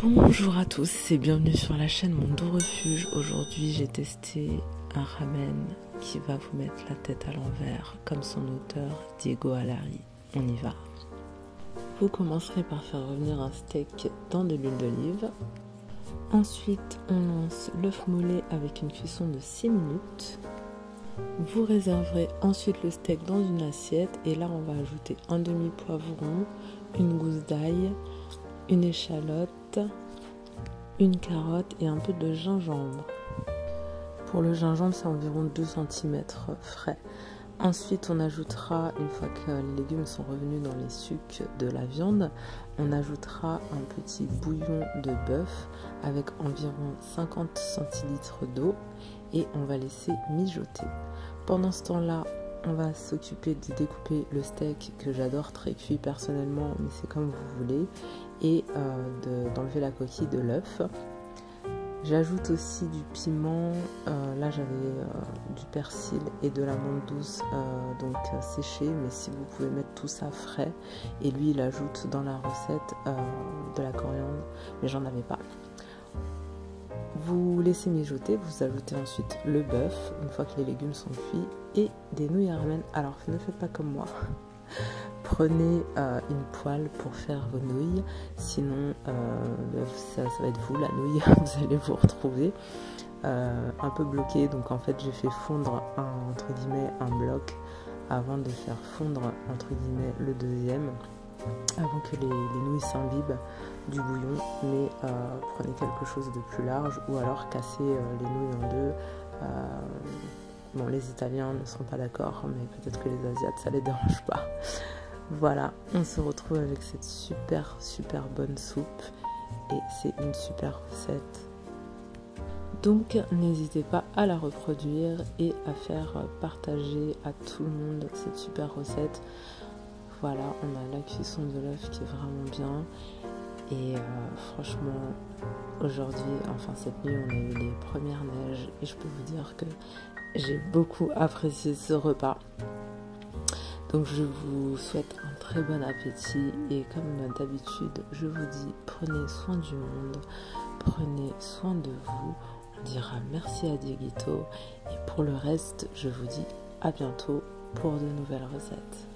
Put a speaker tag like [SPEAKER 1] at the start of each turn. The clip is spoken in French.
[SPEAKER 1] Bonjour à tous et bienvenue sur la chaîne Mon Doux Refuge. Aujourd'hui j'ai testé un ramen qui va vous mettre la tête à l'envers comme son auteur Diego Alari. On y va. Vous commencerez par faire revenir un steak dans de l'huile d'olive. Ensuite on lance l'œuf mollet avec une cuisson de 6 minutes. Vous réserverez ensuite le steak dans une assiette et là on va ajouter un demi-poivron, une gousse d'ail, une échalote, une carotte et un peu de gingembre. Pour le gingembre, c'est environ 2 cm frais. Ensuite, on ajoutera, une fois que les légumes sont revenus dans les sucs de la viande, on ajoutera un petit bouillon de bœuf avec environ 50 centilitres d'eau et on va laisser mijoter. Pendant ce temps-là, on va s'occuper de découper le steak que j'adore très cuit personnellement, mais c'est comme vous voulez, et d'enlever la coquille de l'œuf. J'ajoute aussi du piment, là j'avais du persil et de la menthe douce donc séché, mais si vous pouvez mettre tout ça frais, et lui il ajoute dans la recette de la coriandre, mais j'en avais pas. Vous laissez mijoter, vous ajoutez ensuite le bœuf une fois que les légumes sont cuits et des nouilles à ramen. Alors ne faites pas comme moi, prenez une poêle pour faire vos nouilles, sinon ça va être vous la nouille, vous allez vous retrouver un peu bloqué. Donc en fait j'ai fait fondre entre guillemets un bloc avant de faire fondre entre guillemets le deuxième, avant que les nouilles s'imbibent du bouillon, mais prenez quelque chose de plus large ou alors cassez les nouilles en deux. Bon, les Italiens ne seront pas d'accord, mais peut-être que les Asiates ça les dérange pas. Voilà, on se retrouve avec cette super bonne soupe et c'est une super recette. Donc n'hésitez pas à la reproduire et à faire partager à tout le monde cette super recette. Voilà, on a la cuisson de l'œuf qui est vraiment bien. Et franchement, aujourd'hui, enfin cette nuit, on a eu les premières neiges et je peux vous dire que j'ai beaucoup apprécié ce repas. Donc je vous souhaite un très bon appétit et comme d'habitude, je vous dis prenez soin du monde, prenez soin de vous. On dira merci à Dieguito et pour le reste, je vous dis à bientôt pour de nouvelles recettes.